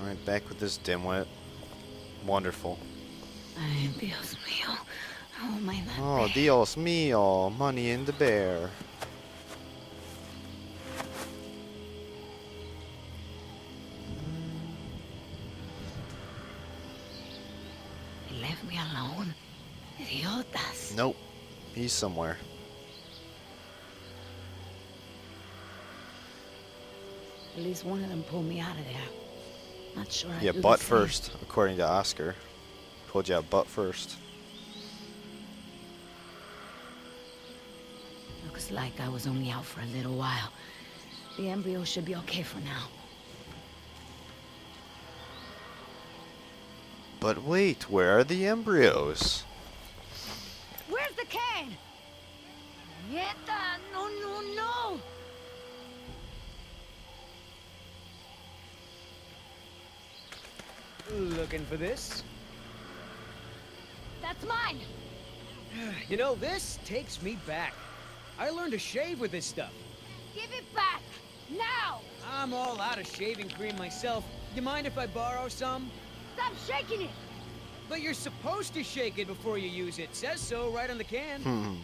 Alright, back with this dimwit. Wonderful. Ay, Dios mío. Oh, my Oh, God. Dios mío. Money in the bear. Left me alone. Idiotas. Nope. He's somewhere. At least one of them pulled me out of there. Not sure I Yeah, do butt the same. first, according to Oscar. Pulled you out butt first. Looks like I was only out for a little while. The embryo should be okay for now. But wait, where are the embryos? Where's the can? Nieta, no, no, no! Looking for this? That's mine! You know, this takes me back. I learned to shave with this stuff. Give it back! Now! I'm all out of shaving cream myself. You mind if I borrow some? Stop shaking it! But you're supposed to shake it before you use it. Says so right on the can.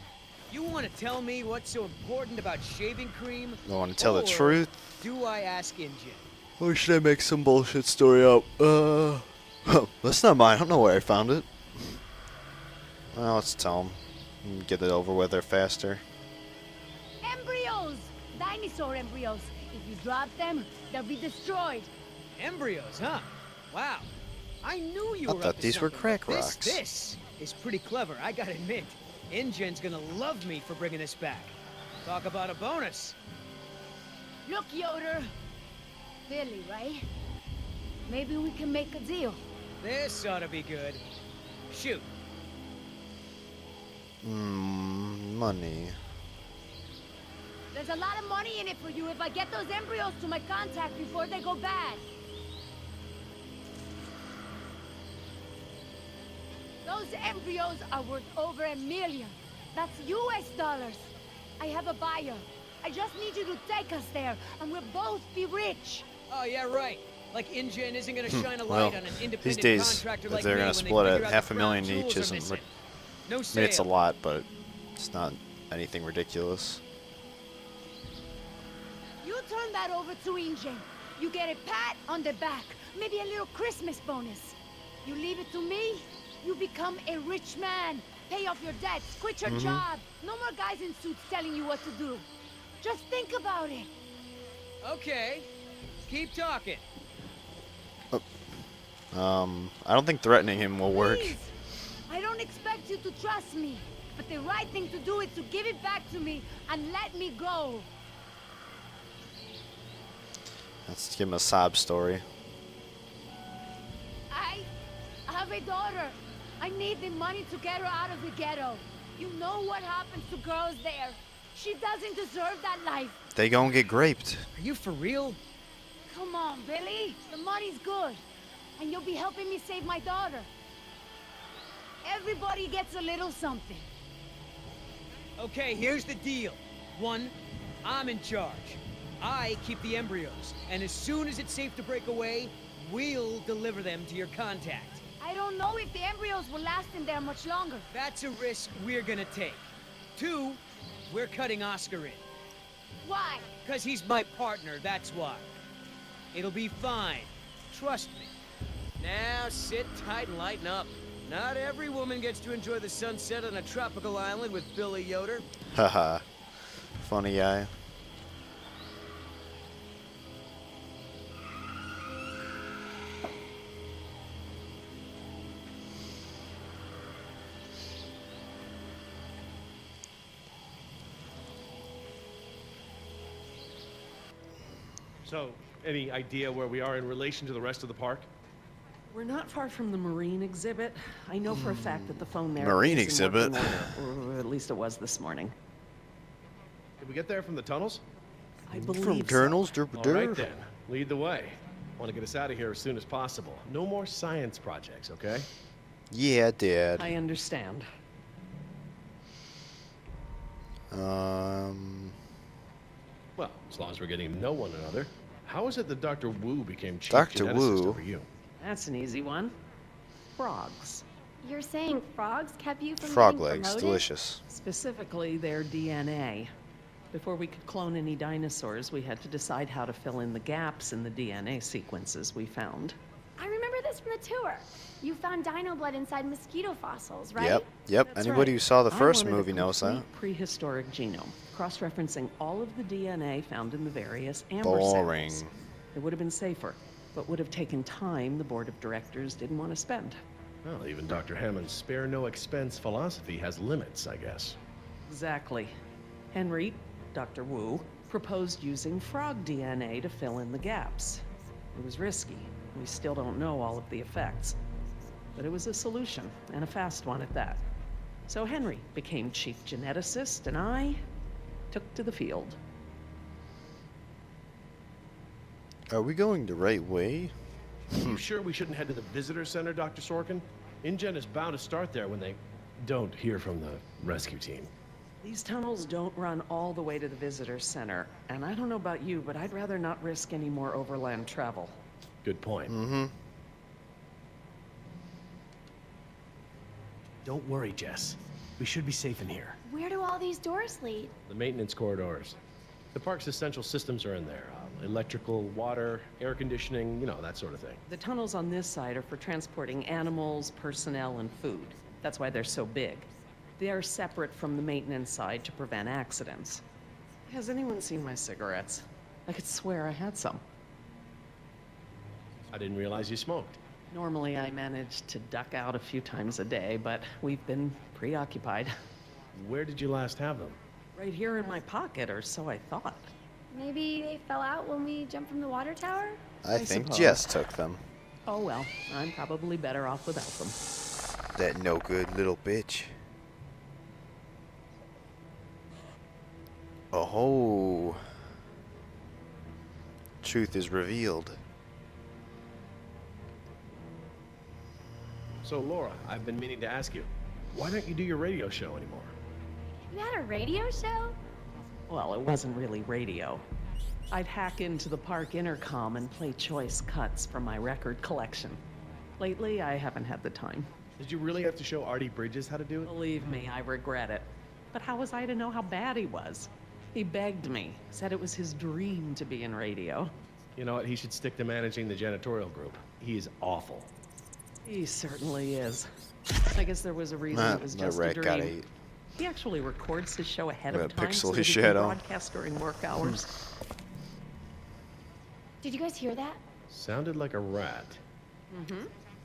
You want to tell me what's so important about shaving cream? I want to tell the Or truth. do I ask Injun? Or should I make some bullshit story up? That's not mine. I don't know where I found it. Well, let's tell him. Get it over with her faster. Embryos! Dinosaur embryos. If you drop them, they'll be destroyed. Embryos, huh? Wow. I knew you I were thought up to these were something. crack rocks. This is pretty clever, I gotta admit. Injun's gonna love me for bringing this back. Talk about a bonus. Look, Yoder. Billy, right? Maybe we can make a deal. This ought to be good. Shoot. Money. There's a lot of money in it for you if I get those embryos to my contact before they go bad. Those embryos are worth over $1 million. That's US dollars. I have a buyer. I just need you to take us there, and we'll both be rich. Oh, yeah, right. Like Injun isn't gonna shine a Well, light on an these independent days, contractor if like they're me gonna when they split figure it, out half the a crown million jewels each are isn't. missing. No I mean, sale. it's a lot, but it's not anything ridiculous. You turn that over to Injun. You get a pat on the back, maybe a little Christmas bonus. You leave it to me, you become a rich man. Pay off your debts, quit your job. No more guys in suits telling you what to do. Just think about it. Okay. Keep talking. I don't think threatening him will work. Please. I don't expect you to trust me, but the right thing to do is to give it back to me and let me go. Let's give him a sob story. I have a daughter. I need the money to get her out of the ghetto. You know what happens to girls there. She doesn't deserve that life. They gonna get graped. Are you for real? Come on, Billy. The money's good. And you'll be helping me save my daughter. Everybody gets a little something. Okay, here's the deal. 1, I'm in charge. I keep the embryos, and as soon as it's safe to break away, we'll deliver them to your contact. I don't know if the embryos will last in there much longer. That's a risk we're gonna take. 2, we're cutting Oscar in. Why? Because he's my partner, that's why. It'll be fine. Trust me. Now sit tight and lighten up. Not every woman gets to enjoy the sunset on a tropical island with Billy Yoder. Haha. Funny guy. So, any idea where we are in relation to the rest of the park? We're not far from the marine exhibit. I know for a fact that the phone there Marine is in working exhibit? order, or at least it was this morning. Did we get there from the tunnels? I believe From so. Colonel's All right then, lead the way. Want to get us out of here as soon as possible. No more science projects, okay? Yeah, Dad. I understand. Well, as long as we're getting to know one another. How is it that Dr. Wu became chief Dr. geneticist Wu? over you? That's an easy one. Frogs. You're saying frogs kept you from Frog getting legs, promoted? delicious. Specifically, their DNA. Before we could clone any dinosaurs, we had to decide how to fill in the gaps in the DNA sequences we found. I remember this from the tour. You found dino blood inside mosquito fossils, right? Yep. That's Anybody right. who saw the I first wanted a movie knows that. complete prehistoric genome, cross-referencing all of the DNA found in the various amber Boring. samples. It would have been safer, but would have taken time the board of directors didn't want to spend. Well, even Dr. Hammond's spare no expense philosophy has limits, I guess. Exactly. Henry, Dr. Wu, proposed using frog DNA to fill in the gaps. It was risky. We still don't know all of the effects. But it was a solution, and a fast one at that. So Henry became chief geneticist, and I took to the field. Are we going the right way? You sure we shouldn't head to the visitor center, Dr. Sorkin? InGen is bound to start there when they don't hear from the rescue team. These tunnels don't run all the way to the visitor center, and I don't know about you, but I'd rather not risk any more overland travel. Good point. Mm-hmm. Don't worry, Jess. We should be safe in here. Where do all these doors lead? The maintenance corridors. The park's essential systems are in there. Electrical, water, air conditioning, you know, that sort of thing. The tunnels on this side are for transporting animals, personnel, and food. That's why they're so big. They are separate from the maintenance side to prevent accidents. Has anyone seen my cigarettes? I could swear I had some. I didn't realize you smoked. Normally I manage to duck out a few times a day, but we've been preoccupied. Where did you last have them? Right here in my pocket, or so I thought. Maybe they fell out when we jumped from the water tower? I think suppose. Jess took them. Oh well, I'm probably better off without them. That no good little bitch. Oh. Truth is revealed. So, Laura, I've been meaning to ask you, why don't you do your radio show anymore? You had a radio show? Well, it wasn't really radio. I'd hack into the park intercom and play choice cuts from my record collection. Lately, I haven't had the time. Did you really have to show Artie Bridges how to do it? Believe me, I regret it. But how was I to know how bad he was? He begged me, said it was his dream to be in radio. You know what? He should stick to managing the janitorial group. He is awful. He certainly is. I guess there was a reason it was The just a rat got dream. ate. He actually records his show ahead Got of a time pixel so his that he can shadow. broadcast during work hours. Did you guys hear that? Sounded like a rat.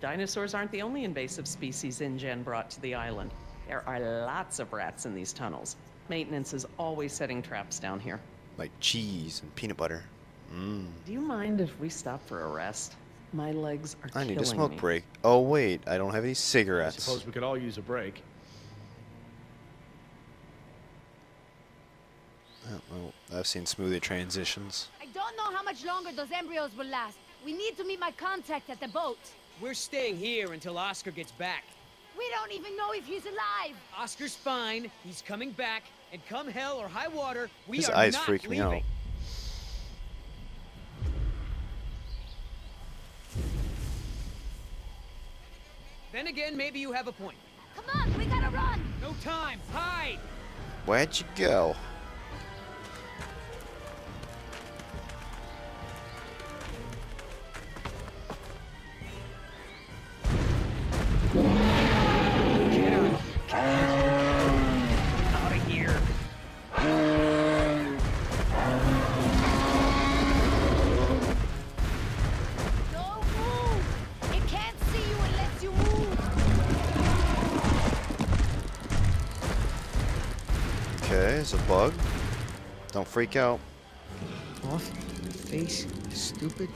Dinosaurs aren't the only invasive species InGen brought to the island. There are lots of rats in these tunnels. Maintenance is always setting traps down here. Like cheese and peanut butter. Do you mind if we stop for a rest? My legs are I need a killing smoke me. break. Oh wait, I don't have any I cigarettes. suppose we could all use a break. Oh, well, I've seen smoother transitions. I don't know how much longer those embryos will last. We need to meet my contact at the boat. We're staying here until Oscar gets back. We don't even know if he's alive. Oscar's fine. He's coming back. And come hell or high water, we His are eyes not freak me leaving. out. Then again, maybe you have a point. Come on, we gotta run. No time. Hide! Where'd you go? Out of here. Don't move. It can't see you unless you move. Okay, it's a bug. Don't freak out. Off face, stupid.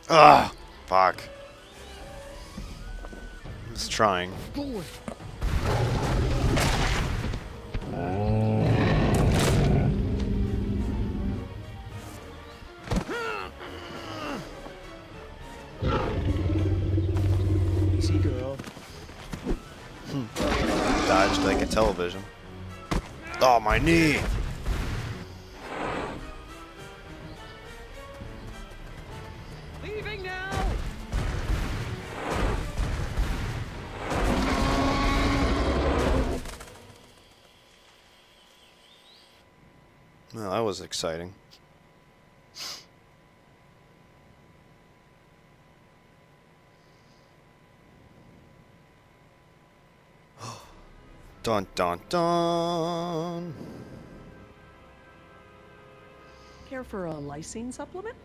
Ah, fuck. I'm just trying. Forward. Easy, girl. Dodged like a television. Oh, my knee! Well, that was exciting. Dun dun dun. Care for a lysine supplement?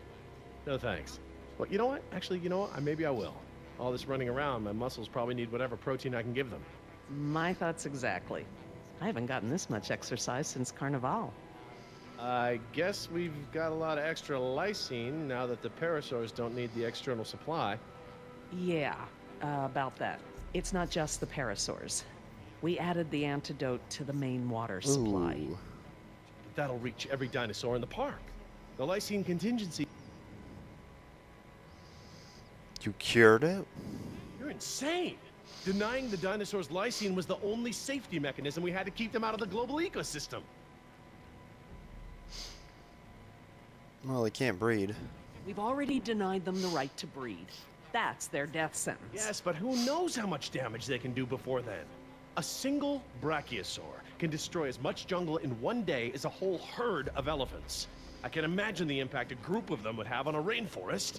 No thanks. Well, you know what? Actually, you know what? Maybe I will. All this running around, my muscles probably need whatever protein I can give them. My thoughts exactly. I haven't gotten this much exercise since Carnival. I guess we've got a lot of extra lysine now that the parasaurs don't need the external supply. Yeah, about that. It's not just the parasaurs. We added the antidote to the main water supply. Ooh. That'll reach every dinosaur in the park. The lysine contingency. You cured it? You're insane! Denying the dinosaurs lysine was the only safety mechanism we had to keep them out of the global ecosystem. Well, they can't breed. We've already denied them the right to breed. That's their death sentence. Yes, but who knows how much damage they can do before then? A single brachiosaur can destroy as much jungle in one day as a whole herd of elephants. I can imagine the impact a group of them would have on a rainforest.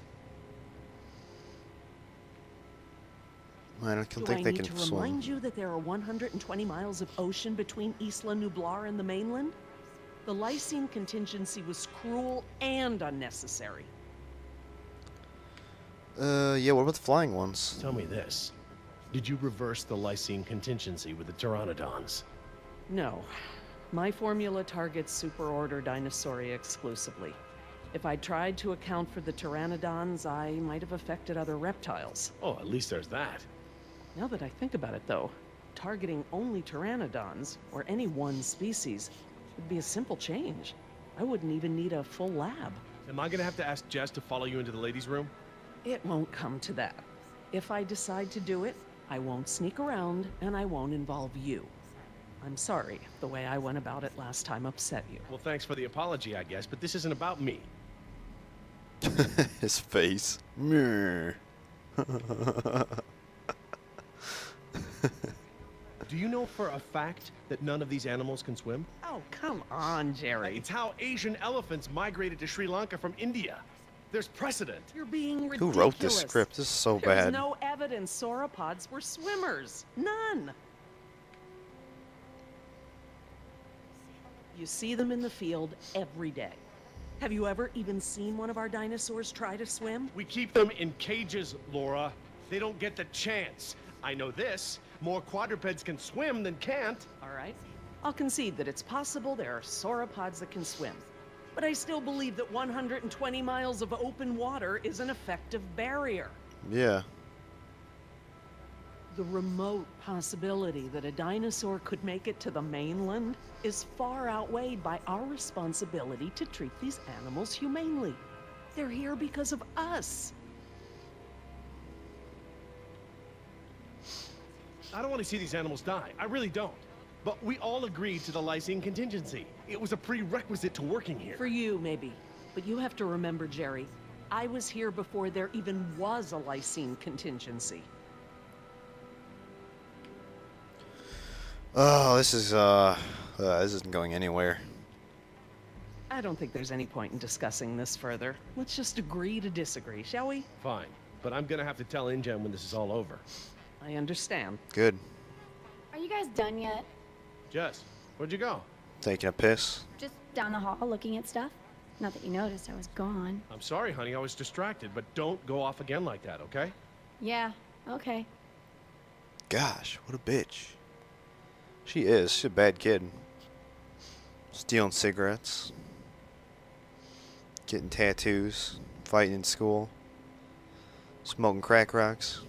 I don't Do I think they need can to swim. remind you that there are 120 miles of ocean between Isla Nublar and the mainland? The lysine contingency was cruel and unnecessary. Yeah, what about the flying ones? Tell me this. Did you reverse the lysine contingency with the pteranodons? No. My formula targets superorder Dinosauria exclusively. If I'd tried to account for the pteranodons, I might have affected other reptiles. Oh, at least there's that. Now that I think about it, though, targeting only pteranodons, or any one species, would be a simple change. I wouldn't even need a full lab. Am I gonna have to ask Jess to follow you into the ladies' room? It won't come to that. If I decide to do it, I won't sneak around, and I won't involve you. I'm sorry if the way I went about it last time upset you. Well, thanks for the apology, I guess, but this isn't about me. His face. Meh. Do you know for a fact that none of these animals can swim? Oh, come on, Jerry. It's how Asian elephants migrated to Sri Lanka from India. There's precedent. You're being Who ridiculous. wrote this script? This is so There's bad. no evidence sauropods were swimmers. None. You see them in the field every day. Have you ever even seen one of our dinosaurs try to swim? We keep them in cages, Laura. They don't get the chance. I know this. More quadrupeds can swim than can't. All right. I'll concede that it's possible there are sauropods that can swim. But I still believe that 120 miles of open water is an effective barrier. Yeah. The remote possibility that a dinosaur could make it to the mainland is far outweighed by our responsibility to treat these animals humanely. They're here because of us. I don't want to see these animals die. I really don't. But we all agreed to the lysine contingency. It was a prerequisite to working here. For you, maybe. But you have to remember, Jerry, I was here before there even was a lysine contingency. Oh, this isn't going anywhere. I don't think there's any point in discussing this further. Let's just agree to disagree, shall we? Fine. But I'm gonna have to tell InGen when this is all over. I understand. Good. Are you guys done yet? Jess, where'd you go? Taking a piss. Just down the hall looking at stuff? Not that you noticed I was gone. I'm sorry, honey. I was distracted, but don't go off again like that, okay? Yeah, okay. Gosh, what a bitch. She is. She's a bad kid. Stealing cigarettes. Getting tattoos. Fighting in school. Smoking crack rocks.